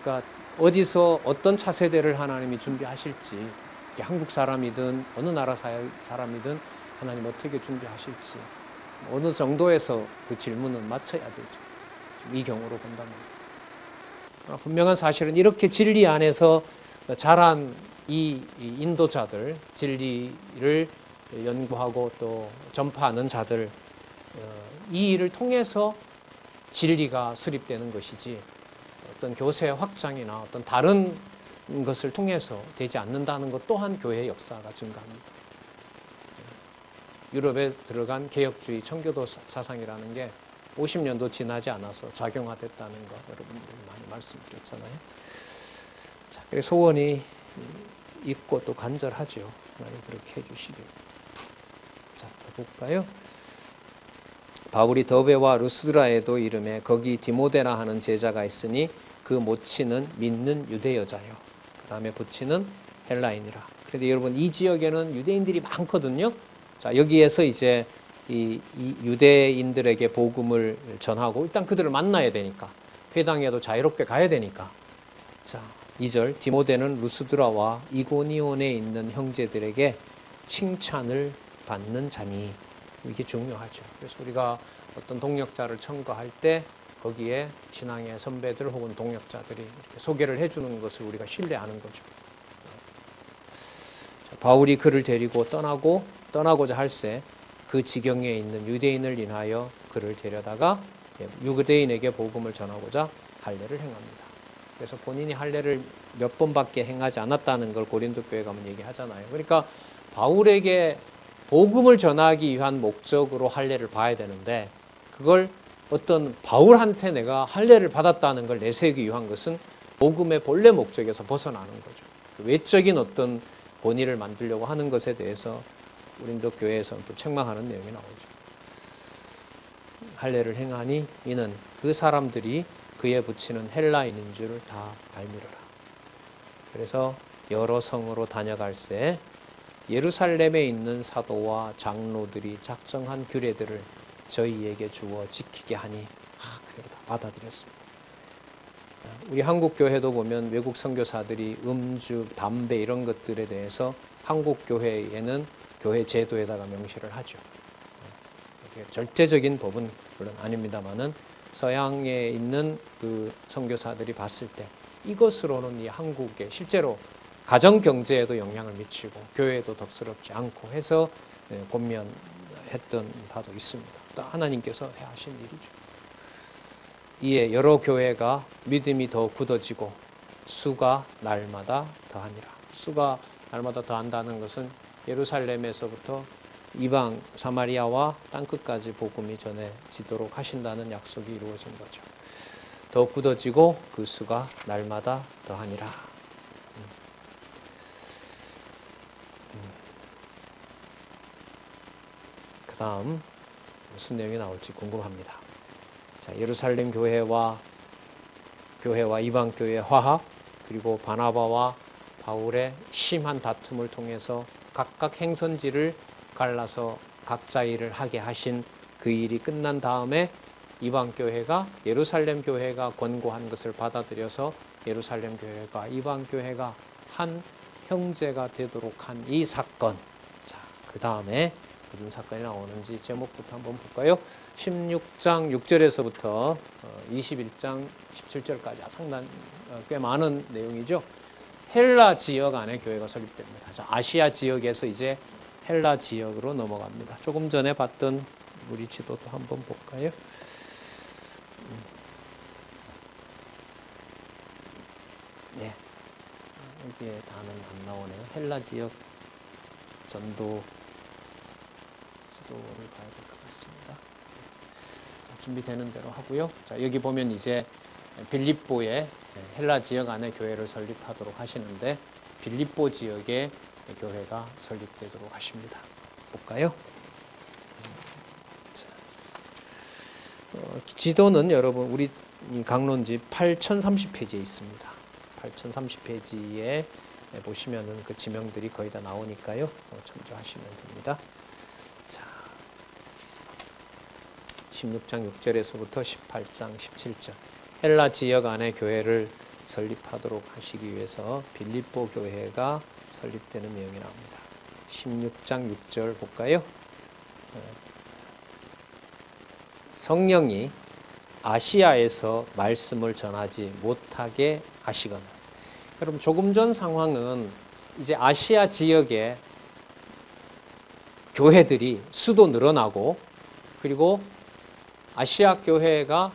A: 그러니까 어디서 어떤 차세대를 하나님이 준비하실지 특히 한국 사람이든 어느 나라 사람이든 하나님 어떻게 준비하실지 어느 정도에서 그 질문은 맞춰야 되죠. 이 경우로 본다면. 분명한 사실은 이렇게 진리 안에서 자란 이 인도자들, 진리를 연구하고 또 전파하는 자들, 이 일을 통해서 진리가 수립되는 것이지 어떤 교세 확장이나 어떤 다른 것을 통해서 되지 않는다는 것 또한 교회의 역사가 증가합니다. 유럽에 들어간 개혁주의 청교도 사상이라는 게 50년도 지나지 않아서 작용화됐다는 거 여러분들이 많이 말씀드렸잖아요. 자, 그래서 소원이 있고 또 간절하죠. 하나님 그렇게 해주시길. 자, 더 볼까요? 바울이 더베와 루스드라에도 이름에 거기 디모데라 하는 제자가 있으니 그 모치는 믿는 유대 여자요. 그 다음에 부치는 헬라인이라. 그런데 여러분 이 지역에는 유대인들이 많거든요. 자, 여기에서 이제 이 유대인들에게 복음을 전하고 일단 그들을 만나야 되니까 회당에도 자유롭게 가야 되니까. 자, 2절 디모데는 루스드라와 이고니온에 있는 형제들에게 칭찬을 받는 자니. 이게 중요하죠. 그래서 우리가 어떤 동역자를 청구할 때 거기에 신앙의 선배들 혹은 동역자들이 이렇게 소개를 해주는 것을 우리가 신뢰하는 거죠. 자, 바울이 그를 데리고 떠나고자 할새 그 지경에 있는 유대인을 인하여 그를 데려다가 유대인에게 복음을 전하고자 할례를 행합니다. 그래서 본인이 할례를 몇 번밖에 행하지 않았다는 걸 고린도 교회 가면 얘기하잖아요. 그러니까 바울에게 복음을 전하기 위한 목적으로 할례를 봐야 되는데 그걸 어떤 바울한테 내가 할례를 받았다는 걸 내세우기 위한 것은 복음의 본래 목적에서 벗어나는 거죠. 외적인 어떤 본의를 만들려고 하는 것에 대해서 고린도 교회에서는 또 책망하는 내용이 나오죠. 할례를 행하니 이는 그 사람들이 그에 붙이는 헬라인인 줄을 다 알미르라. 그래서 여러 성으로 다녀갈새 예루살렘에 있는 사도와 장로들이 작정한 규례들을 저희에게 주어 지키게 하니 그대로 다 받아들였습니다. 우리 한국 교회도 보면 외국 선교사들이 음주, 담배 이런 것들에 대해서 한국 교회에는 교회 제도에다가 명시를 하죠. 절대적인 법은 물론 아닙니다만은 서양에 있는 그 선교사들이 봤을 때 이것으로는 이 한국에 실제로 가정 경제에도 영향을 미치고 교회에도 덕스럽지 않고 해서 권면했던 바도 있습니다. 또 하나님께서 하신 일이죠. 이에 여러 교회가 믿음이 더 굳어지고 수가 날마다 더하니라. 수가 날마다 더한다는 것은 예루살렘에서부터 이방 사마리아와 땅끝까지 복음이 전해지도록 하신다는 약속이 이루어진 거죠. 더 굳어지고 그 수가 날마다 더하니라. 그 다음 무슨 내용이 나올지 궁금합니다. 자, 예루살렘 교회와 이방 교회의 화합, 그리고 바나바와 바울의 심한 다툼을 통해서 각각 행선지를 갈라서 각자 일을 하게 하신 그 일이 끝난 다음에 이방 교회가 예루살렘 교회가 권고한 것을 받아들여서 예루살렘 교회가 이방 교회가 한 형제가 되도록 한 이 사건. 자, 그 다음에 무슨 사건이 나오는지 제목부터 한번 볼까요? 16장 6절에서부터 21장 17절까지 상당히 꽤 많은 내용이죠. 헬라 지역 안에 교회가 설립됩니다. 자, 아시아 지역에서 이제 헬라 지역으로 넘어갑니다. 조금 전에 봤던 우리 지도도 한번 볼까요? 네, 여기에 다는 안 나오네요. 헬라 지역 전도 지도를 봐야 될 것 같습니다. 자, 준비되는 대로 하고요. 자, 여기 보면 이제 빌립보에 헬라 지역 안에 교회를 설립하도록 하시는데 빌립보 지역에 교회가 설립되도록 하십니다. 볼까요? 자, 지도는 여러분 우리 강론집 8030페이지에 있습니다. 8030페이지에 보시면은 그 지명들이 거의 다 나오니까요. 참조하시면 됩니다. 자, 16장 6절에서부터 18장 17절. 헬라 지역 안에 교회를 설립하도록 하시기 위해서 빌립보 교회가 설립되는 내용이 나옵니다. 16장 6절 볼까요? 성령이 아시아에서 말씀을 전하지 못하게 하시거나. 여러분, 조금 전 상황은 이제 아시아 지역에 교회들이 수도 늘어나고, 그리고 아시아 교회가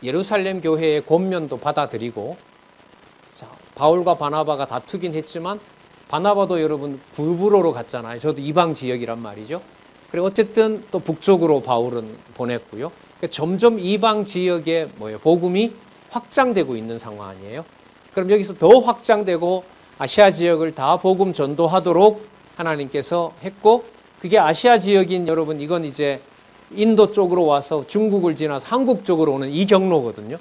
A: 예루살렘 교회의 권면도 받아들이고, 자, 바울과 바나바가 다투긴 했지만 바나바도 여러분 구브로로 갔잖아요. 저도 이방 지역이란 말이죠. 그리고 어쨌든 또 북쪽으로 바울은 보냈고요. 그러니까 점점 이방 지역에 복음이 확장되고 있는 상황 아니에요. 그럼 여기서 더 확장되고 아시아 지역을 다 복음 전도하도록 하나님께서 했고, 그게 아시아 지역인 여러분, 이건 이제 인도 쪽으로 와서 중국을 지나서 한국 쪽으로 오는 이 경로거든요.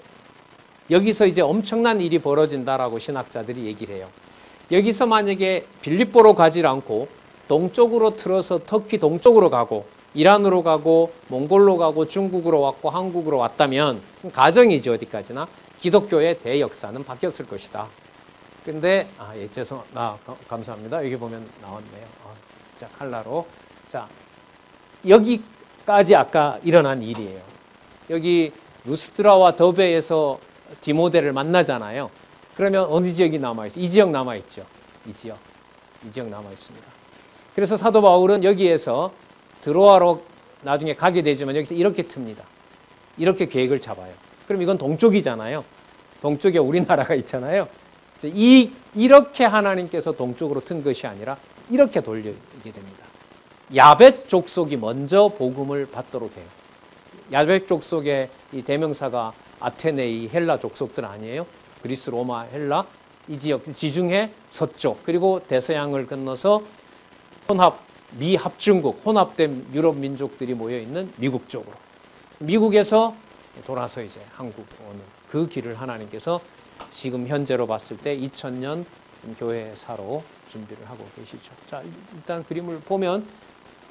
A: 여기서 이제 엄청난 일이 벌어진다라고 신학자들이 얘기를 해요. 여기서 만약에 빌립보로 가지 않고 동쪽으로 틀어서 터키 동쪽으로 가고 이란으로 가고 몽골로 가고 중국으로 왔고 한국으로 왔다면 가정이지 어디까지나 기독교의 대역사는 바뀌었을 것이다. 근데 감사합니다. 여기 보면 나왔네요. 자, 칼라로. 자, 여기까지 아까 일어난 일이에요. 여기 루스드라와 더베에서 디모데를 만나잖아요. 그러면 어느 지역이 남아있어요? 이 지역 남아있죠. 이 지역 남아있습니다. 그래서 사도 바울은 여기에서 드로아로 나중에 가게 되지만 여기서 이렇게 틉니다. 이렇게 계획을 잡아요. 그럼 이건 동쪽이잖아요. 동쪽에 우리나라가 있잖아요. 이렇게 하나님께서 동쪽으로 튼 것이 아니라 이렇게 돌리게 됩니다. 야벳 족속이 먼저 복음을 받도록 해요. 야벳 족속의 이 대명사가 아테네이, 헬라 족속들 아니에요? 그리스, 로마, 헬라 이 지역 지중해 서쪽, 그리고 대서양을 건너서 미합중국, 혼합된 유럽 민족들이 모여있는 미국 쪽으로, 미국에서 돌아서 이제 한국 오는 그 길을 하나님께서 지금 현재로 봤을 때 2000년 교회사로 준비를 하고 계시죠. 자, 일단 그림을 보면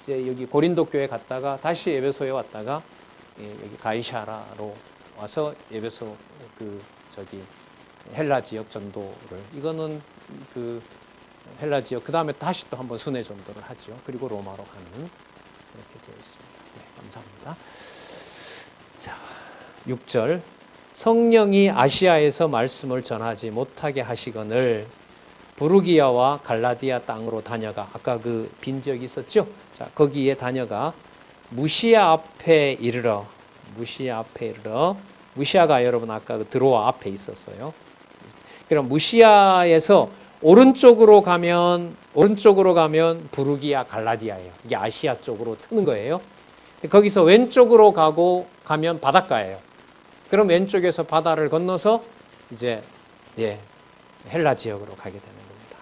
A: 이제 여기 고린도 교회 갔다가 다시 에베소에 왔다가 여기 가이샤라로 와서 에베소 헬라 지역 전도를, 이거는 그 헬라 지역, 그 다음에 다시 또 한번 순회 전도를 하죠. 그리고 로마로 가는, 이렇게 되어 있습니다. 네, 감사합니다. 자, 6절. 성령이 아시아에서 말씀을 전하지 못하게 하시거늘 부르기아와 갈라디아 땅으로 다녀가. 아까 그 빈 지역이 있었죠? 자, 거기에 다녀가 무시아 앞에 이르러. 무시아가 여러분 아까 그 드로아 앞에 있었어요. 그럼 무시아에서 오른쪽으로 가면 부르기아, 갈라디아예요. 이게 아시아 쪽으로 트는 거예요. 거기서 왼쪽으로 가면 바닷가예요. 그럼 왼쪽에서 바다를 건너서 이제 헬라 지역으로 가게 되는 겁니다.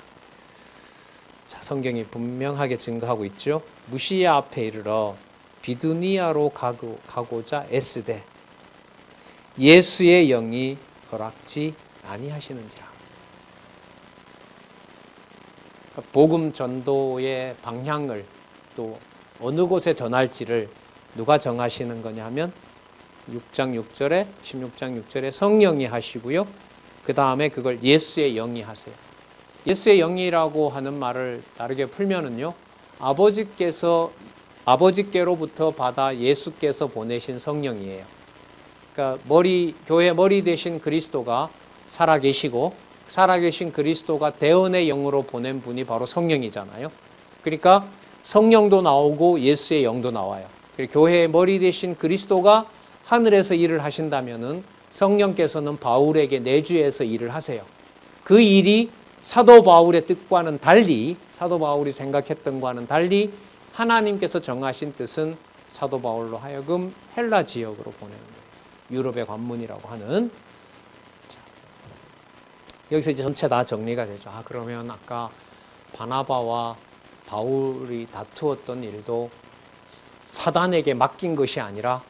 A: 자, 성경이 분명하게 증거하고 있죠. 무시아 앞에 이르러 비두니아로 가고자 애쓰되 예수의 영이 허락지 아니하시는지라. 복음 전도의 방향을 또 어느 곳에 전할지를 누가 정하시는 거냐 하면 16장 6절에 성령이 하시고요. 그 다음에 그걸 예수의 영이 하세요. 예수의 영이라고 하는 말을 다르게 풀면은요, 아버지께로부터 받아 예수께서 보내신 성령이에요. 그러니까 교회 머리 되신 그리스도가 살아계시고, 살아계신 그리스도가 대언의 영으로 보낸 분이 바로 성령이잖아요. 그러니까 성령도 나오고 예수의 영도 나와요. 교회의 머리 되신 그리스도가 하늘에서 일을 하신다면은 성령께서는 바울에게 내주해서 일을 하세요. 그 일이 사도 바울의 뜻과는 달리, 사도 바울이 생각했던 것과는 달리 하나님께서 정하신 뜻은 사도 바울로 하여금 헬라 지역으로 보내는 거예요. 유럽의 관문이라고 하는. 여기서 이제 전체 다 정리가 되죠. 그러면 아까 바나바와 바울이 다투었던 일도 사단에게 맡긴 것이 아니라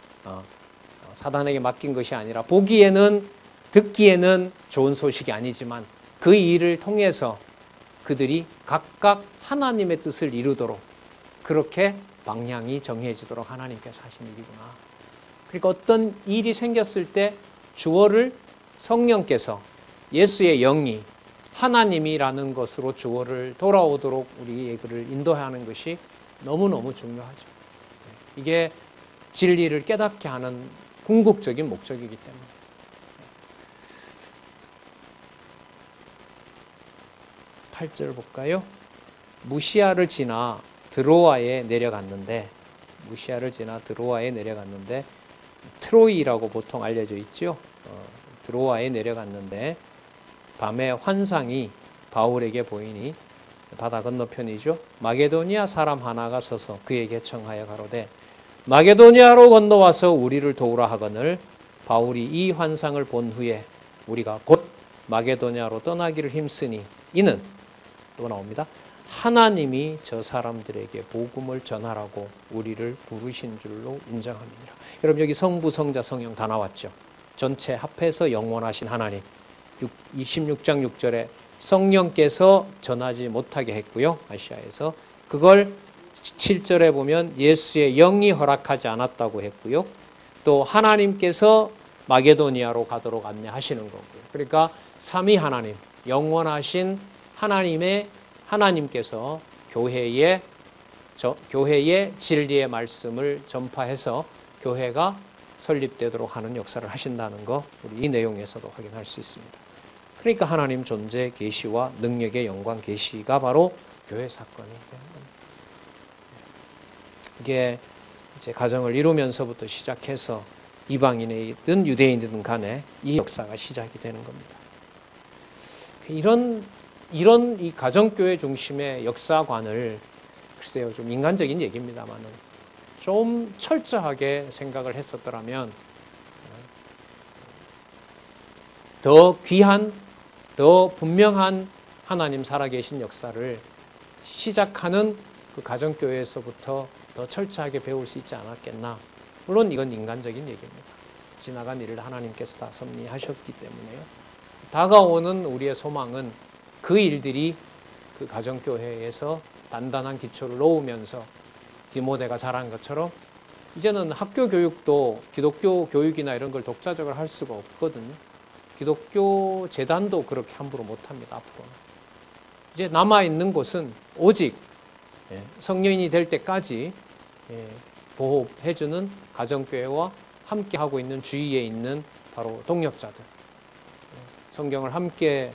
A: 보기에는, 듣기에는 좋은 소식이 아니지만 그 일을 통해서 그들이 각각 하나님의 뜻을 이루도록 그렇게 방향이 정해지도록 하나님께서 하신 일이구나. 그러니까 어떤 일이 생겼을 때 주어를 성령께서, 예수의 영이 하나님이라는 것으로 주어를 돌아오도록 우리를 인도하는 것이 너무너무 중요하죠. 이게 진리를 깨닫게 하는 궁극적인 목적이기 때문에. 8절 볼까요? 무시아를 지나 드로아에 내려갔는데, 트로이라고 보통 알려져 있죠. 드로아에 내려갔는데 밤에 환상이 바울에게 보이니, 바다 건너편이죠. 마게도니아 사람 하나가 서서 그에게 청하여 가로되 마게도니아로 건너와서 우리를 도우라 하거늘, 바울이 이 환상을 본 후에 우리가 곧 마게도니아로 떠나기를 힘쓰니 이는, 또 나옵니다, 하나님이 저 사람들에게 복음을 전하라고 우리를 부르신 줄로 인정합니다. 여러분, 여기 성부, 성자, 성령 다 나왔죠. 전체 합해서 영원하신 하나님. 26장 6절에 성령께서 전하지 못하게 했고요, 아시아에서. 그걸 7절에 보면 예수의 영이 허락하지 않았다고 했고요. 또 하나님께서 마게도니아로 가도록 안내하시는 거고요. 그러니까 삼위 하나님, 영원하신 하나님께서 교회에 진리의 말씀을 전파해서 교회가 설립되도록 하는 역사를 하신다는 거, 우리 이 내용에서도 확인할 수 있습니다. 그러니까 하나님 존재 계시와 능력의 영광 계시가 바로 교회 사건이 되는 겁니다. 이게 이제 가정을 이루면서부터 시작해서 이방인이든 유대인이든 간에 이 역사가 시작이 되는 겁니다. 이런 이 가정교회 중심의 역사관을, 글쎄요, 좀 인간적인 얘기입니다만은 좀 철저하게 생각을 했었더라면 더 귀한, 더 분명한 하나님 살아계신 역사를 시작하는 그 가정교회에서부터 더 철저하게 배울 수 있지 않았겠나. 물론 이건 인간적인 얘기입니다. 지나간 일을 하나님께서 다 섭리하셨기 때문에요. 다가오는 우리의 소망은 그 일들이 그 가정교회에서 단단한 기초를 놓으면서 디모데가 잘한 것처럼 이제는 학교 교육도 기독교 교육이나 이런 걸 독자적으로 할 수가 없거든요. 기독교 재단도 그렇게 함부로 못합니다, 앞으로는. 이제 남아있는 곳은 오직 성령인이 될 때까지 보호해주는 가정교회와 함께하고 있는 주위에 있는 바로 동역자들, 성경을 함께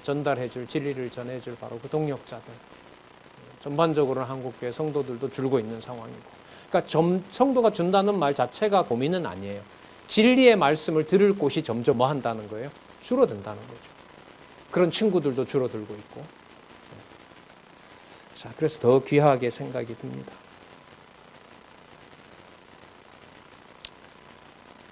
A: 전달해줄, 진리를 전해줄 바로 그 동역자들, 전반적으로 한국교회 성도들도 줄고 있는 상황이고, 그러니까 성도가 준다는 말 자체가 고민은 아니에요. 진리의 말씀을 들을 곳이 점점 뭐 한다는 거예요? 줄어든다는 거죠. 그런 친구들도 줄어들고 있고. 자, 그래서 더 귀하게 생각이 듭니다.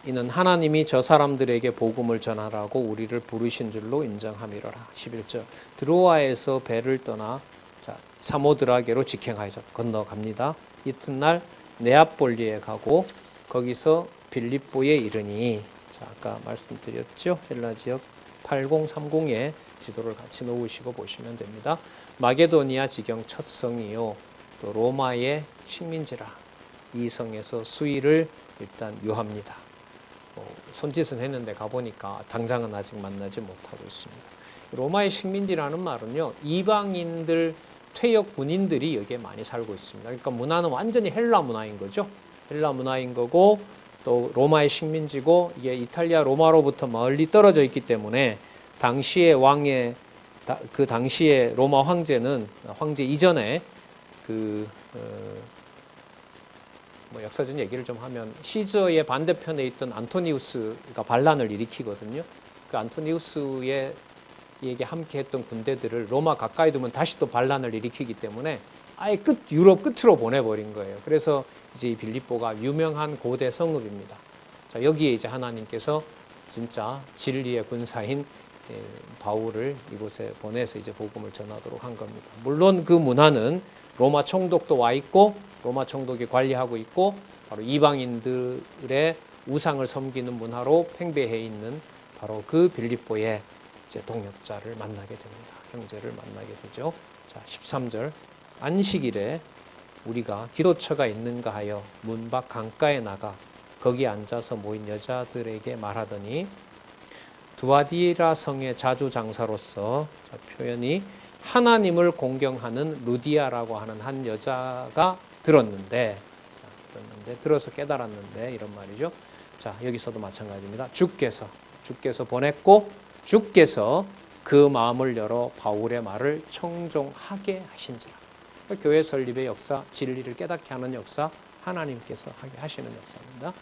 A: 이는 하나님이 저 사람들에게 복음을 전하라고 우리를 부르신 줄로 인정함이로라. 11절. 드로아에서 배를 떠나 사모드라게로 직행하여서 건너갑니다. 이튿날 네아폴리에 가고 거기서 빌립보에 이르니, 자, 아까 말씀드렸죠. 헬라 지역 8030에 지도를 같이 놓으시고 보시면 됩니다. 마게도니아 지경 첫 성이요, 또 로마의 식민지라. 이 성에서 수의를 일단 유합니다. 손짓은 했는데 가보니까 당장은 아직 만나지 못하고 있습니다. 로마의 식민지라는 말은요, 이방인들, 퇴역 군인들이 여기에 많이 살고 있습니다. 그러니까 문화는 완전히 헬라 문화인 거죠. 헬라 문화인 거고, 또 로마의 식민지고, 이게 이탈리아 로마로부터 멀리 떨어져 있기 때문에 당시의 그 당시의 로마 황제는, 황제 이전에 역사적인 얘기를 좀 하면 시저의 반대편에 있던 안토니우스가 반란을 일으키거든요. 그 안토니우스의 에게 함께했던 군대들을 로마 가까이 두면 다시 또 반란을 일으키기 때문에 아예 유럽 끝으로 보내버린 거예요. 그래서 이제 이 빌립보가 유명한 고대 성읍입니다. 자, 여기에 이제 하나님께서 진짜 진리의 군사인 바울을 이곳에 보내서 이제 복음을 전하도록 한 겁니다. 물론 그 문화는 로마 총독도 와 있고, 로마 총독이 관리하고 있고, 바로 이방인들의 우상을 섬기는 문화로 팽배해 있는 바로 그 빌립보에 이제 동역자를 만나게 됩니다. 형제를 만나게 되죠. 자, 13절. 안식일에 우리가 기도처가 있는가 하여 문 밖 강가에 나가 거기 앉아서 모인 여자들에게 말하더니 두아디라 성의 자주장사로서 표현이 하나님을 공경하는 루디아라고 하는 한 여자가 들었는데 들어서 깨달았는데 이런 말이죠. 자, 여기서도 마찬가지입니다. 주께서 보냈고 주께서 그 마음을 열어 바울의 말을 청종하게 하신지라. 교회 설립의 역사, 진리를 깨닫게 하는 역사, 하나님께서 하게 하시는 역사입니다.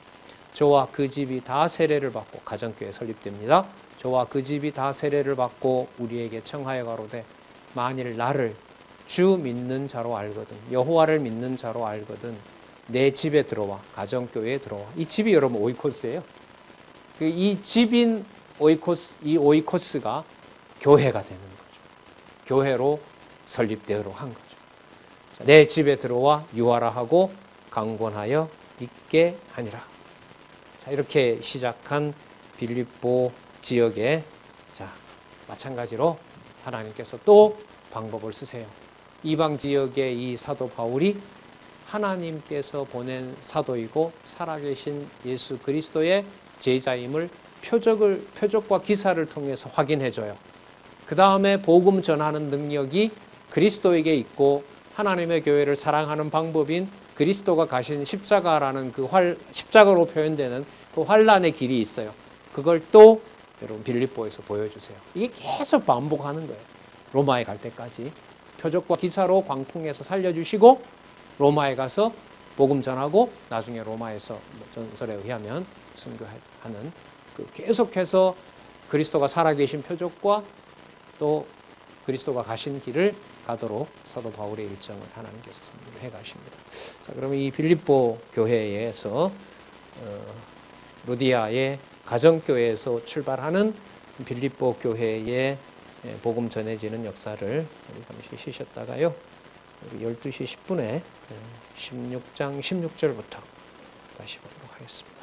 A: 저와 그 집이 다 세례를 받고 가정교회 설립됩니다. 저와 그 집이 다 세례를 받고 우리에게 청하여 가로되 만일 나를 주 믿는 자로 알거든, 여호와를 믿는 자로 알거든 내 집에 들어와, 가정교회에 들어와. 이 집이 여러분 오이코스예요. 이 집인 오이코스, 이 오이코스가 교회가 되는 거죠. 교회로 설립되도록 한 거죠. 내 집에 들어와 유하라 하고 강권하여 있게 하니라. 자, 이렇게 시작한 빌립보 지역에, 자, 마찬가지로 하나님께서 또 방법을 쓰세요. 이방 지역의 이 사도 바울이 하나님께서 보낸 사도이고 살아계신 예수 그리스도의 제자임을 표적과 기사를 통해서 확인해줘요. 그 다음에 복음 전하는 능력이 그리스도에게 있고 하나님의 교회를 사랑하는 방법인 그리스도가 가신 십자가라는 십자가로 표현되는 그 환난의 길이 있어요. 그걸 또 여러분 빌립보에서 보여주세요. 이게 계속 반복하는 거예요. 로마에 갈 때까지 표적과 기사로 광풍에서 살려주시고 로마에 가서 복음 전하고 나중에 로마에서 전설에 의하면 순교하는 계속해서 그리스도가 살아계신 표적과 또 그리스도가 가신 길을 가도록 사도 바울의 일정을 하나님께서 선물을 해 가십니다. 자, 그러면 이 빌립보 교회에서 루디아의 가정교회에서 출발하는 빌립보 교회의 복음 전해지는 역사를 우리 잠시 쉬셨다가요. 12시 10분에 16장 16절부터 다시 보도록 하겠습니다.